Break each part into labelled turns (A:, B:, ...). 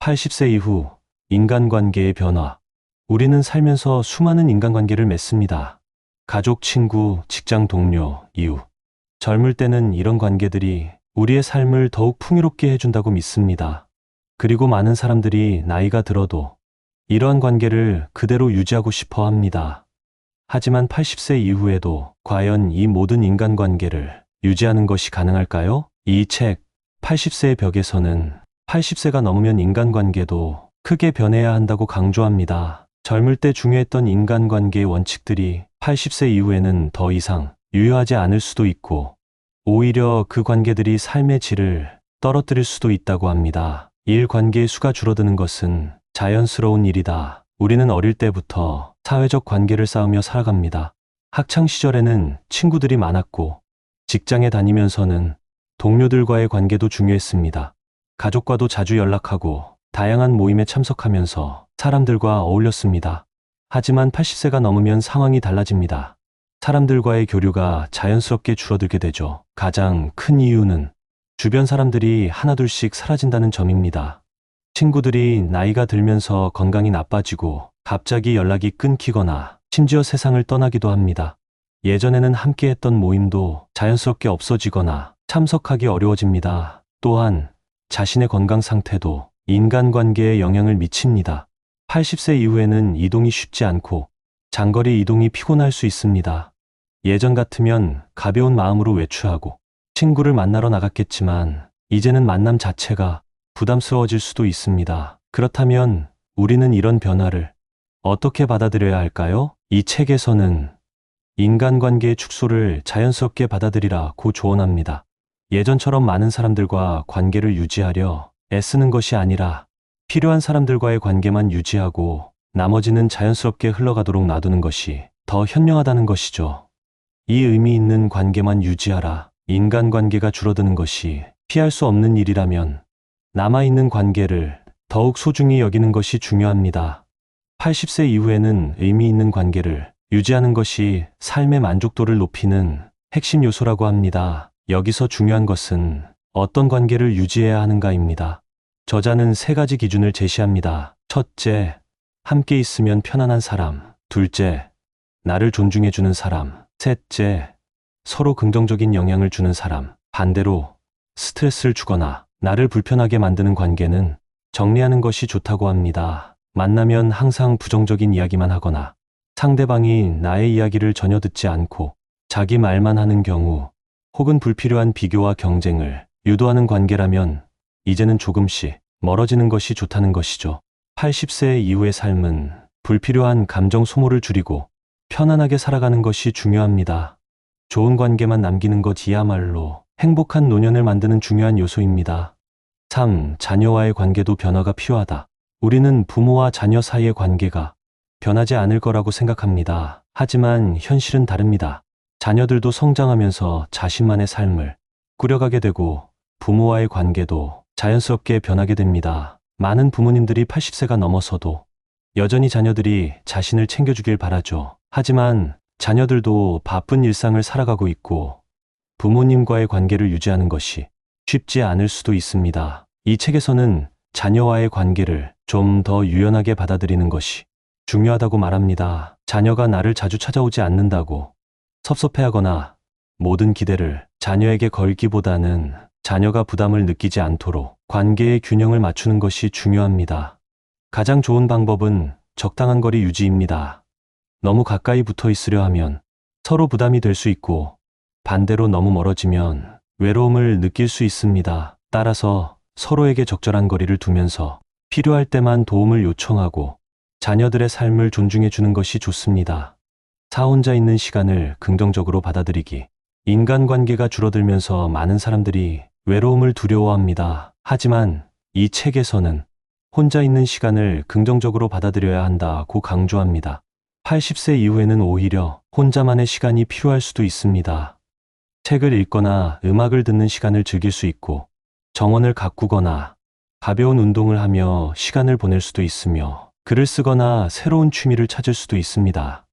A: 80세 이후 인간관계의 변화. 우리는 살면서 수많은 인간관계를 맺습니다. 가족, 친구, 직장 동료, 이웃. 젊을 때는 이런 관계들이 우리의 삶을 더욱 풍요롭게 해준다고 믿습니다. 그리고 많은 사람들이 나이가 들어도 이러한 관계를 그대로 유지하고 싶어 합니다. 하지만 80세 이후에도 과연 이 모든 인간관계를 유지하는 것이 가능할까요? 이 책 80세의 벽에서는 80세가 넘으면 인간관계도 크게 변해야 한다고 강조합니다. 젊을 때 중요했던 인간관계의 원칙들이 80세 이후에는 더 이상 유효하지 않을 수도 있고, 오히려 그 관계들이 삶의 질을 떨어뜨릴 수도 있다고 합니다. 일 관계의 수가 줄어드는 것은 자연스러운 일이다. 우리는 어릴 때부터 사회적 관계를 쌓으며 살아갑니다. 학창 시절에는 친구들이 많았고, 직장에 다니면서는 동료들과의 관계도 중요했습니다. 가족과도 자주 연락하고 다양한 모임에 참석하면서 사람들과 어울렸습니다. 하지만 80세가 넘으면 상황이 달라집니다. 사람들과의 교류가 자연스럽게 줄어들게 되죠. 가장 큰 이유는 주변 사람들이 하나둘씩 사라진다는 점입니다. 친구들이 나이가 들면서 건강이 나빠지고 갑자기 연락이 끊기거나 심지어 세상을 떠나기도 합니다. 예전에는 함께했던 모임도 자연스럽게 없어지거나 참석하기 어려워집니다. 또한 자신의 건강 상태도 인간관계에 영향을 미칩니다. 80세 이후에는 이동이 쉽지 않고 장거리 이동이 피곤할 수 있습니다. 예전 같으면 가벼운 마음으로 외출하고 친구를 만나러 나갔겠지만, 이제는 만남 자체가 부담스러워질 수도 있습니다. 그렇다면 우리는 이런 변화를 어떻게 받아들여야 할까요? 이 책에서는 인간관계의 축소를 자연스럽게 받아들이라고 조언합니다. 예전처럼 많은 사람들과 관계를 유지하려 애쓰는 것이 아니라 필요한 사람들과의 관계만 유지하고 나머지는 자연스럽게 흘러가도록 놔두는 것이 더 현명하다는 것이죠. 이 의미 있는 관계만 유지하라. 인간관계가 줄어드는 것이 피할 수 없는 일이라면 남아있는 관계를 더욱 소중히 여기는 것이 중요합니다. 80세 이후에는 의미 있는 관계를 유지하는 것이 삶의 만족도를 높이는 핵심 요소라고 합니다. 여기서 중요한 것은 어떤 관계를 유지해야 하는가입니다. 저자는 3가지 기준을 제시합니다. 첫째, 함께 있으면 편안한 사람. 둘째, 나를 존중해주는 사람. 셋째, 서로 긍정적인 영향을 주는 사람. 반대로 스트레스를 주거나 나를 불편하게 만드는 관계는 정리하는 것이 좋다고 합니다. 만나면 항상 부정적인 이야기만 하거나 상대방이 나의 이야기를 전혀 듣지 않고 자기 말만 하는 경우, 혹은 불필요한 비교와 경쟁을 유도하는 관계라면 이제는 조금씩 멀어지는 것이 좋다는 것이죠. 80세 이후의 삶은 불필요한 감정 소모를 줄이고 편안하게 살아가는 것이 중요합니다. 좋은 관계만 남기는 것이야말로 행복한 노년을 만드는 중요한 요소입니다. 3. 자녀와의 관계도 변화가 필요하다. 우리는 부모와 자녀 사이의 관계가 변하지 않을 거라고 생각합니다. 하지만 현실은 다릅니다. 자녀들도 성장하면서 자신만의 삶을 꾸려가게 되고 부모와의 관계도 자연스럽게 변하게 됩니다. 많은 부모님들이 80세가 넘어서도 여전히 자녀들이 자신을 챙겨주길 바라죠. 하지만 자녀들도 바쁜 일상을 살아가고 있고 부모님과의 관계를 유지하는 것이 쉽지 않을 수도 있습니다. 이 책에서는 자녀와의 관계를 좀 더 유연하게 받아들이는 것이 중요하다고 말합니다. 자녀가 나를 자주 찾아오지 않는다고 섭섭해하거나 모든 기대를 자녀에게 걸기보다는 자녀가 부담을 느끼지 않도록 관계의 균형을 맞추는 것이 중요합니다. 가장 좋은 방법은 적당한 거리 유지입니다. 너무 가까이 붙어 있으려 하면 서로 부담이 될 수 있고, 반대로 너무 멀어지면 외로움을 느낄 수 있습니다. 따라서 서로에게 적절한 거리를 두면서 필요할 때만 도움을 요청하고 자녀들의 삶을 존중해 주는 것이 좋습니다. 혼자 있는 시간을 긍정적으로 받아들이기. 인간관계가 줄어들면서 많은 사람들이 외로움을 두려워합니다. 하지만 이 책에서는 혼자 있는 시간을 긍정적으로 받아들여야 한다고 강조합니다. 80세 이후에는 오히려 혼자만의 시간이 필요할 수도 있습니다. 책을 읽거나 음악을 듣는 시간을 즐길 수 있고, 정원을 가꾸거나 가벼운 운동을 하며 시간을 보낼 수도 있으며, 글을 쓰거나 새로운 취미를 찾을 수도 있습니다.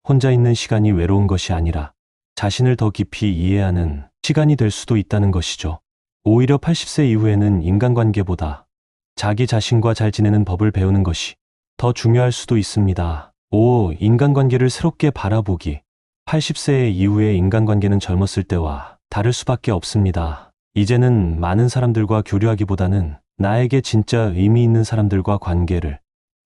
A: 혼자 있는 시간이 외로운 것이 아니라 자신을 더 깊이 이해하는 시간이 될 수도 있다는 것이죠. 오히려 80세 이후에는 인간관계보다 자기 자신과 잘 지내는 법을 배우는 것이 더 중요할 수도 있습니다. 5. 인간관계를 새롭게 바라보기. 80세 이후의 인간관계는 젊었을 때와 다를 수밖에 없습니다. 이제는 많은 사람들과 교류하기보다는 나에게 진짜 의미 있는 사람들과 관계를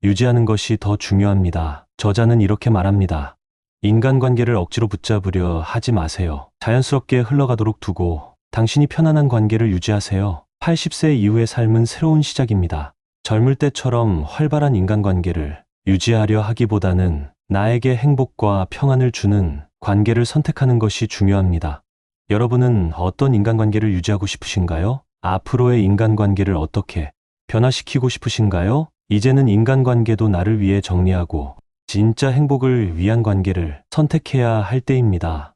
A: 유지하는 것이 더 중요합니다. 저자는 이렇게 말합니다. 인간관계를 억지로 붙잡으려 하지 마세요. 자연스럽게 흘러가도록 두고 당신이 편안한 관계를 유지하세요. 80세 이후의 삶은 새로운 시작입니다. 젊을 때처럼 활발한 인간관계를 유지하려 하기보다는 나에게 행복과 평안을 주는 관계를 선택하는 것이 중요합니다. 여러분은 어떤 인간관계를 유지하고 싶으신가요? 앞으로의 인간관계를 어떻게 변화시키고 싶으신가요? 이제는 인간관계도 나를 위해 정리하고 진짜 행복을 위한 관계를 선택해야 할 때입니다.